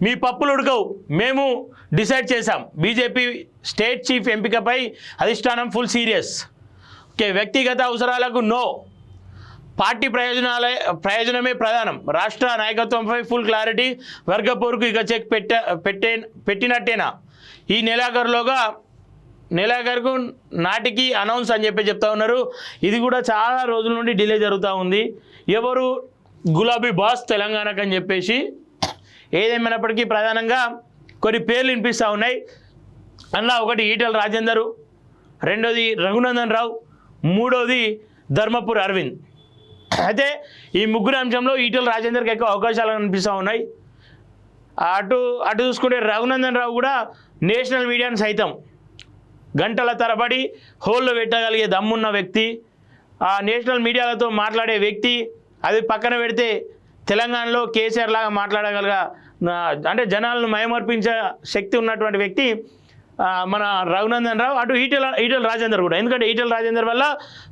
మీ పప్పులు ఉడకవు, మేము డిసైడ్ చేశాం. బీజేపీ స్టేట్ చీఫ్ ఎంపికపై అధిష్టానం ఫుల్ సీరియస్. ఓకే, వ్యక్తిగత అవసరాలకు నో, పార్టీ ప్రయోజనమే ప్రధానం. రాష్ట్ర నాయకత్వంపై ఫుల్ క్లారిటీ. వర్గపోరుకు ఇక చెక్ పెట్టినట్టేనా? ఈ నెలాఖరుకు నాటికి అనౌన్స్ అని చెప్తా ఉన్నారు. ఇది కూడా చాలా రోజుల నుండి డిలే జరుగుతూ ఉంది. ఎవరు గులాబీ బాస్ తెలంగాణకు అని చెప్పేసి ఏదేమైనప్పటికీ ప్రధానంగా కొన్ని పేర్లు వినిపిస్తూ ఉన్నాయి. అందులో ఒకటి ఈటెల రాజేందరు, రెండోది రఘునందన్ రావు, మూడోది ధర్మపురి అరవింద్. అయితే ఈ ముగ్గురు అంశంలో ఈటెల రాజేందర్కి ఎక్కువ అవకాశాలు కనిపిస్తూ ఉన్నాయి. అటు చూసుకుంటే రఘునందన్ రావు కూడా నేషనల్ మీడియాను సైతం గంటల తరబడి హోల్లో పెట్టగలిగే దమ్మున్న వ్యక్తి, ఆ నేషనల్ మీడియాలతో మాట్లాడే వ్యక్తి. అది పక్కన పెడితే తెలంగాణలో కేసీఆర్ లాగా మాట్లాడగలగా అంటే జనాలను మయమర్పించే శక్తి ఉన్నటువంటి వ్యక్తి మన రఘునందన్ రావు. అటు ఈటెల రాజేందర్ కూడా, ఎందుకంటే ఈటెల రాజేందర్ వల్ల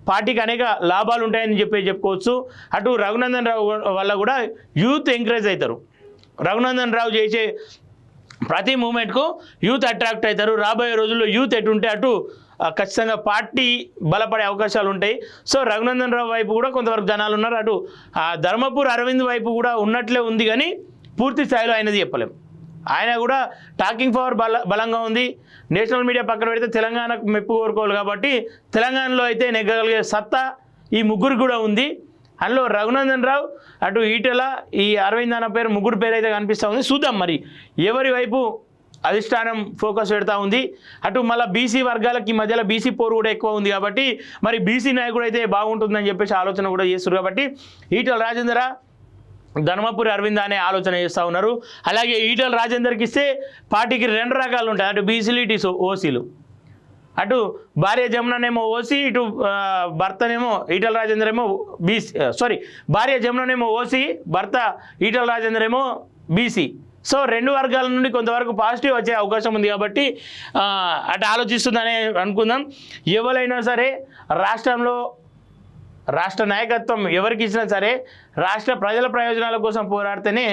పార్టీకి అనేక లాభాలు ఉంటాయని చెప్పుకోవచ్చు. అటు రఘునందన్ రావు వల్ల కూడా యూత్ ఎంకరేజ్ అవుతారు. రఘునందన్ రావు చేసే ప్రతి మూమెంట్కు యూత్ అట్రాక్ట్ అవుతారు. రాబోయే రోజుల్లో యూత్ ఎటుంటే అటు ఖచ్చితంగా పార్టీ బలపడే అవకాశాలు ఉంటాయి. సో రఘునందన్ రావు వైపు కూడా కొంతవరకు జనాలు ఉన్నారు. అటు ధర్మపురి అరవింద్ వైపు కూడా ఉన్నట్లే ఉంది, కానీ పూర్తి స్థాయిలో ఆయనది చెప్పలేం. ఆయన కూడా టాకింగ్ పవర్ బలంగా ఉంది. నేషనల్ మీడియా పక్కన పెడితే తెలంగాణకు మెప్పు కోరుకోవాలి కాబట్టి తెలంగాణలో అయితే నెగ్గగలిగే సత్తా ఈ ముగ్గురు కూడా ఉంది. అందులో రఘునందన్ రావు, అటు ఈటెల, ఈ అరవింద్ అన్న పేరు, ముగ్గురు పేరు అయితే కనిపిస్తూ ఉంది. చూద్దాం మరి ఎవరి వైపు అధిష్టానం ఫోకస్ పెడతా ఉంది. అటు మళ్ళీ బీసీ వర్గాలకి మధ్యలో బీసీ పోరు కూడా ఎక్కువ ఉంది కాబట్టి మరి బీసీ నాయకుడు అయితే బాగుంటుందని చెప్పేసి ఆలోచన కూడా చేస్తారు. కాబట్టి ఈటెల రాజేందర, ధర్మపురి అరవింద్ అనే ఆలోచన చేస్తూ ఉన్నారు. అలాగే ఈటెల రాజేందర్కి ఇస్తే పార్టీకి రెండు రకాలు ఉంటాయి. అటు బీసీలు, ఇటు ఓసీలు. అటు భార్య జముననేమో ఓసీ, ఇటు భర్తనేమో ఈటెల రాజేందర్ ఏమో భార్య జముననేమో ఓసీ, భర్త ఈటెల రాజేందర్ ఏమో బీసీ. సో రెండు వర్గాల నుండి కొంతవరకు పాజిటివ్ వచ్చే అవకాశం ఉంది కాబట్టి అటు ఆలోచిస్తుందనే అనుకుందాం. ఎవరైనా సరే రాష్ట్రంలో రాష్ట్ర నాయకత్వం ఎవరికి ఇచ్చినా సరే రాష్ట్ర ప్రజల ప్రయోజనాల కోసం పోరాడితేనే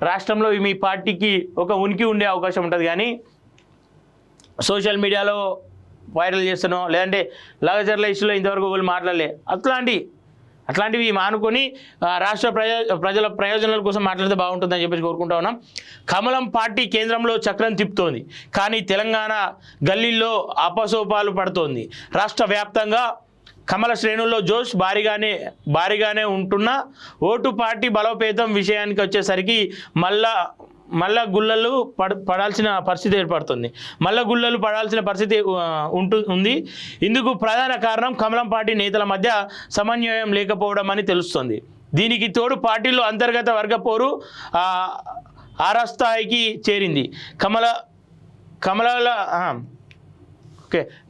రాష్ట్రంలో మీ పార్టీకి ఒక ఉనికి ఉండే అవకాశం ఉంటుంది. కానీ సోషల్ మీడియాలో వైరల్ చేస్తానో లేదంటే లగచర్ల ఇష్యూలో ఇంతవరకు వాళ్ళు మాట్లాడలే, అట్లాంటివి మానుకొని రాష్ట్ర ప్రజల ప్రయోజనాల కోసం మాట్లాడితే బాగుంటుందని చెప్పేసి కోరుకుంటా ఉన్నాం. కమలం పార్టీ కేంద్రంలో చక్రం తిప్పుతోంది, కానీ తెలంగాణ గల్లీల్లో అపసోపాలు పడుతోంది. రాష్ట్ర వ్యాప్తంగా కమల శ్రేణుల్లో జోష్ భారీగానే ఉంటున్న ఓటు పార్టీ బలోపేతం విషయానికి వచ్చేసరికి మళ్ళా గుల్లలు పడాల్సిన పరిస్థితి ఏర్పడుతుంది. గుల్లలు పడాల్సిన పరిస్థితి ఉంది. ఇందుకు ప్రధాన కారణం కమలం పార్టీ నేతల మధ్య సమన్వయం లేకపోవడం అని తెలుస్తుంది. దీనికి తోడు పార్టీలో అంతర్గత వర్గపోరు ఆరస్థాయికి చేరింది. కమలాల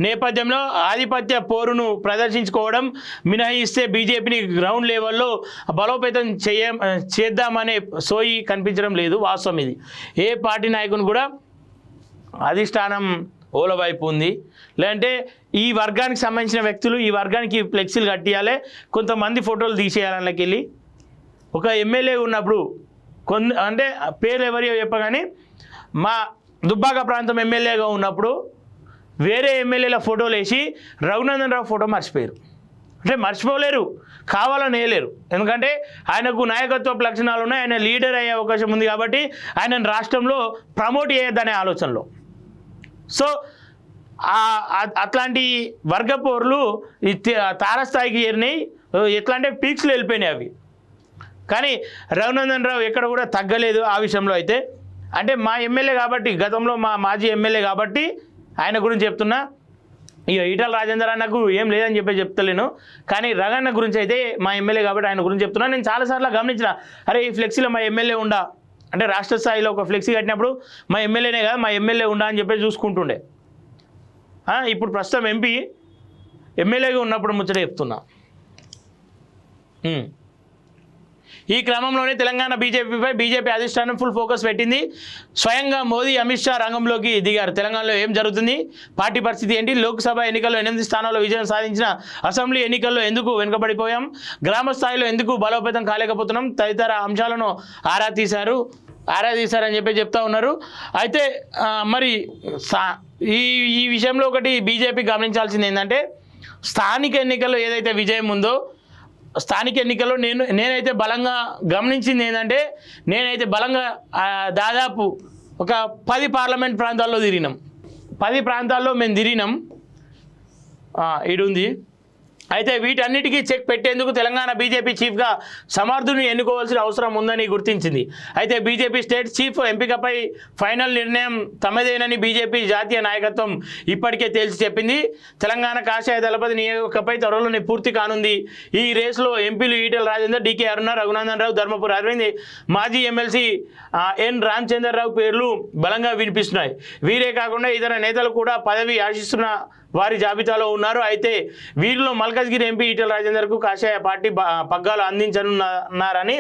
నేపథ్యంలో ఆధిపత్య పోరును ప్రదర్శించుకోవడం మినహాయిస్తే బీజేపీని గ్రౌండ్ లెవెల్లో బలోపేతం చేద్దామనే సోయి కనిపించడం లేదు. వాస్తవం ఇది. ఏ పార్టీ నాయకుని కూడా అధిష్టానం ఓల వైపు ఉంది. లేదంటే ఈ వర్గానికి సంబంధించిన వ్యక్తులు ఈ వర్గానికి ఫ్లెక్సీలు కట్టియాలి, కొంతమంది ఫోటోలు తీసేయాలకి వెళ్ళి ఒక ఎమ్మెల్యే ఉన్నప్పుడు అంటే పేరు ఎవరియో చెప్పగానే మా దుబ్బాక ప్రాంతం ఎమ్మెల్యేగా ఉన్నప్పుడు వేరే ఎమ్మెల్యేల ఫోటోలు వేసి రఘునందన్ రావు ఫోటో మర్చిపోయారు. అంటే మర్చిపోలేరు, కావాలని వేయలేరు. ఎందుకంటే ఆయనకు నాయకత్వ లక్షణాలు ఉన్నాయి, ఆయన లీడర్ అయ్యే అవకాశం ఉంది కాబట్టి ఆయనను రాష్ట్రంలో ప్రమోట్ చేయొద్దనే ఆలోచనలో. సో అట్లాంటి వర్గపోర్లు తారస్థాయికి చేరినాయి. ఎట్లా అంటే పీక్స్లో వెళ్ళిపోయినాయి అవి. కానీ రఘునందన్ రావు ఎక్కడ కూడా తగ్గలేదు ఆ విషయంలో అయితే. అంటే మా ఎమ్మెల్యే కాబట్టి, గతంలో మా మాజీ ఎమ్మెల్యే కాబట్టి ఆయన గురించి చెప్తున్నా. ఇక ఈటెల రాజేందర్ అన్నకు ఏం లేదని చెప్తలేను, కానీ రఘన్న గురించి అయితే మా ఎమ్మెల్యే కాబట్టి ఆయన గురించి చెప్తున్నా. నేను చాలాసార్లు గమనించిన, అరే ఈ ఫ్లెక్సీలో మా ఎమ్మెల్యే ఉండా అంటే రాష్ట్ర స్థాయిలో ఒక ఫ్లెక్సీ కట్టినప్పుడు మా ఎమ్మెల్యేనే కదా, మా ఎమ్మెల్యే ఉండా అని చెప్పి చూసుకుంటుండే. ఇప్పుడు ప్రస్తుతం ఎమ్మెల్యేగా ఉన్నప్పుడు ముచ్చట చెప్తున్నా. ఈ క్రమంలోనే తెలంగాణ బీజేపీపై బీజేపీ అధిష్టానం ఫుల్ ఫోకస్ పెట్టింది. స్వయంగా మోదీ, అమిత్ షా రంగంలోకి దిగారు. తెలంగాణలో ఏం జరుగుతుంది, పార్టీ పరిస్థితి ఏంటి, లోక్సభ ఎన్నికల్లో 8 స్థానాల్లో విజయం సాధించిన అసెంబ్లీ ఎన్నికల్లో ఎందుకు వెనుకబడిపోయాం, గ్రామ స్థాయిలో ఎందుకు బలోపేతం కాలేకపోతున్నాం తదితర అంశాలను ఆరా తీశారు. ఆరా తీశారని చెప్తా ఉన్నారు. అయితే మరి ఈ ఈ విషయంలో ఒకటి బీజేపీ గమనించాల్సింది ఏంటంటే స్థానిక ఎన్నికల్లో ఏదైతే విజయం ఉందో స్థానిక ఎన్నికల్లో నేనైతే బలంగా గమనించింది ఏంటంటే నేనైతే బలంగా దాదాపు ఒక 10 పార్లమెంట్ ప్రాంతాల్లో తిరిగినాం. 10 ప్రాంతాల్లో మేము తిరిగినాం. ఇడుంది. అయితే వీటన్నిటికీ చెక్ పెట్టేందుకు తెలంగాణ బీజేపీ చీఫ్గా సమర్థుని ఎన్నుకోవాల్సిన అవసరం ఉందని గుర్తించింది. అయితే బీజేపీ స్టేట్ చీఫ్ ఎంపికపై ఫైనల్ నిర్ణయం తమదేనని బీజేపీ జాతీయ నాయకత్వం ఇప్పటికే తేల్చి చెప్పింది. తెలంగాణ కాషాయ దళపతి నియోజకపై త్వరలోనే పూర్తి కానుంది. ఈ రేసులో ఎంపీలు ఈటెల రాజేందర్, డీకే అరుణ, రఘునందన్ రావు, ధర్మపురి అరవింద్, మాజీ ఎమ్మెల్సీ ఎన్ రామచంద్రరావు పేర్లు బలంగా వినిపిస్తున్నాయి. వీరే కాకుండా ఇతర నేతలు కూడా పదవి ఆశిస్తున్న వారి జాబితాలో ఉన్నారు. అయితే వీరిలో మల్కాజ్గిరి ఎంపీ ఈటెల రాజేందర్కు కాషాయ పార్టీ పగ్గాలు అందించనున్నారని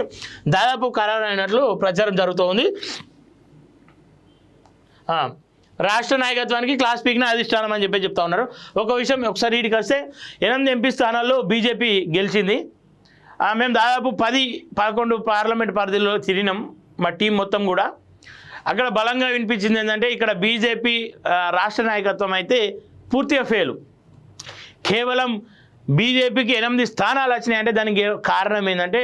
దాదాపు ఖరారైనట్లు ప్రచారం జరుగుతోంది. రాష్ట్ర నాయకత్వానికి క్లాస్ పీక్న అధిష్టానం అని చెప్తా ఉన్నారు. ఒక విషయం ఒకసారి వీటికి వస్తే 8 ఎంపీ స్థానాల్లో బీజేపీ గెలిచింది. మేము దాదాపు 10-11 పార్లమెంట్ పరిధిలో తిరిగినాం మా టీం మొత్తం కూడా. అక్కడ బలంగా వినిపించింది ఏంటంటే ఇక్కడ బీజేపీ రాష్ట్ర నాయకత్వం అయితే పూర్తిగా ఫెయిలు. కేవలం బీజేపీకి 8 స్థానాలు వచ్చినాయంటే దానికి కారణం ఏంటంటే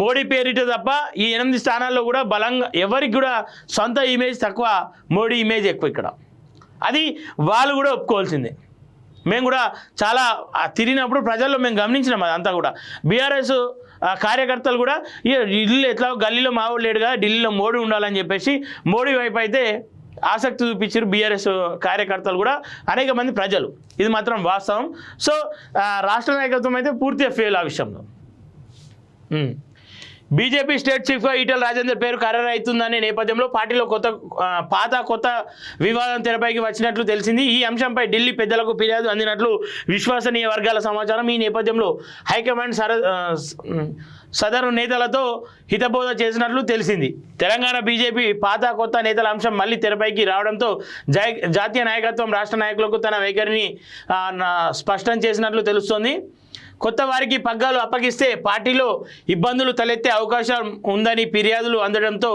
మోడీ పేరిట తప్ప ఈ 8 స్థానాల్లో కూడా బలంగా ఎవరికి కూడా సొంత ఇమేజ్ తక్కువ, మోడీ ఇమేజ్ ఎక్కువ ఇక్కడ. అది వాళ్ళు కూడా ఒప్పుకోవాల్సిందే. మేము కూడా చాలా తిరిగినప్పుడు ప్రజల్లో మేము గమనించినాం అదంతా కూడా. బీఆర్ఎస్ కార్యకర్తలు కూడా ఢిల్లీలో ఎట్లా గల్లీలో మావాడు లేడుగా, ఢిల్లీలో మోడీ ఉండాలని చెప్పేసి మోడీ వైపు అయితే ఆసక్తి చూపించారు బీఆర్ఎస్ కార్యకర్తలు కూడా, అనేక మంది ప్రజలు. ఇది మాత్రం వాస్తవం. సో రాష్ట్ర నాయకత్వం అయితే పూర్తిగా ఫెయిల్ ఆ విషయంలో. బీజేపీ స్టేట్ చీఫ్గా ఈటెల రాజేందర్ పేరు ఖరారైతుందనే నేపథ్యంలో పార్టీలో కొత్త వివాదం తెరపైకి వచ్చినట్లు తెలిసింది. ఈ అంశంపై ఢిల్లీ పెద్దలకు ఫిర్యాదు అందినట్లు విశ్వసనీయ వర్గాల సమాచారం. ఈ నేపథ్యంలో హైకమాండ్ సదరు నేతలతో హితబోధ చేసినట్లు తెలిసింది. తెలంగాణ బీజేపీ కొత్త నేతల అంశం మళ్ళీ తెరపైకి రావడంతో జాతీయ నాయకత్వం రాష్ట్ర నాయకులకు తన వైఖరిని స్పష్టం చేసినట్లు తెలుస్తోంది. కొత్త వారికి పగ్గాలు అప్పగిస్తే పార్టీలో ఇబ్బందులు తలెత్తే అవకాశం ఉందని ఫిర్యాదులు అందడంతో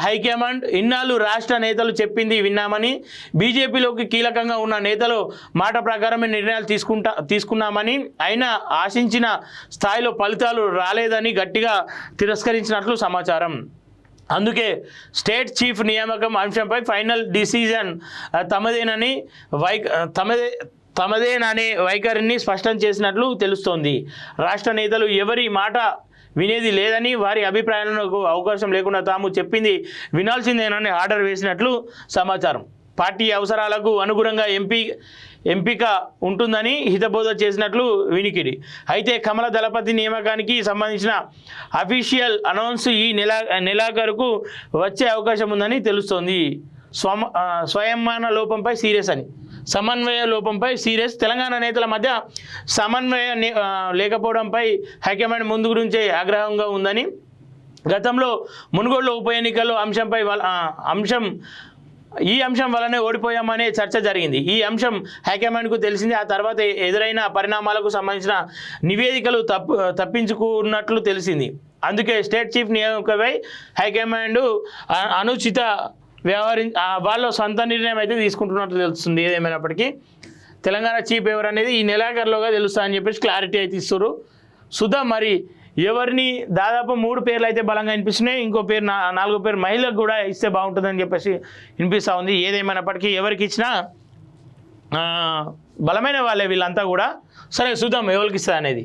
హైకమాండ్ ఇన్నాళ్ళు రాష్ట్ర నేతలు చెప్పింది విన్నామని, బీజేపీలోకి కీలకంగా ఉన్న నేతలు మాట ప్రకారమే నిర్ణయాలు తీసుకున్నామని, అయినా ఆశించిన స్థాయిలో ఫలితాలు రాలేదని గట్టిగా తిరస్కరించినట్లు సమాచారం. అందుకే స్టేట్ చీఫ్ నియామకం అంశంపై ఫైనల్ డిసిజన్ తమదేననే వైఖరిని స్పష్టం చేసినట్లు తెలుస్తోంది. రాష్ట్ర నేతలు ఎవరి మాట వినేది లేదని, వారి అభిప్రాయాలకు అవకాశం లేకుండా తాము చెప్పింది వినాల్సిందేనని ఆర్డర్ వేసినట్లు సమాచారం. పార్టీ అవసరాలకు అనుగుణంగా ఎంపిక ఉంటుందని హితబోధ చేసినట్లు వినికిడి. అయితే కమల దళపతి నియామకానికి సంబంధించిన అఫీషియల్ అనౌన్స్ ఈ నెలాఖరుకు వచ్చే అవకాశం ఉందని తెలుస్తోంది. సమన్వయ లోపంపై సీరియస్. తెలంగాణ నేతల మధ్య సమన్వయం లేకపోవడంపై హైకమాండ్ ముందు గురించే ఆగ్రహంగా ఉందని, గతంలో మునుగోడులో ఉప ఎన్నికల్లో ఈ అంశం వల్లనే ఓడిపోయామనే చర్చ జరిగింది. ఈ అంశం హైకమాండ్కు తెలిసింది. ఆ తర్వాత ఎదురైన పరిణామాలకు సంబంధించిన నివేదికలు తప్పించుకున్నట్లు తెలిసింది. అందుకే స్టేట్ చీఫ్ నియామకంపై హైకమాండ్ అనుచిత వాళ్ళ సొంత నిర్ణయం అయితే తీసుకుంటున్నట్లు తెలుస్తుంది. ఏదేమైనప్పటికీ తెలంగాణ చీఫ్ ఎవరు అనేది ఈ నెలాఖరులోగా తెలుస్తా అని చెప్పేసి క్లారిటీ అయితే ఇస్తారు. సుధా మరి ఎవరిని దాదాపు 3 పేర్లు అయితే బలంగా వినిపిస్తున్నాయి. ఇంకో పేరు 4వ పేరు మహిళలకు కూడా ఇస్తే బాగుంటుందని చెప్పేసి వినిపిస్తూ ఉంది. ఏదేమైనప్పటికీ ఎవరికి ఇచ్చినా బలమైన వాళ్ళే వీళ్ళంతా కూడా. సరే చూద్దాం ఎవరికి ఇస్తా అనేది.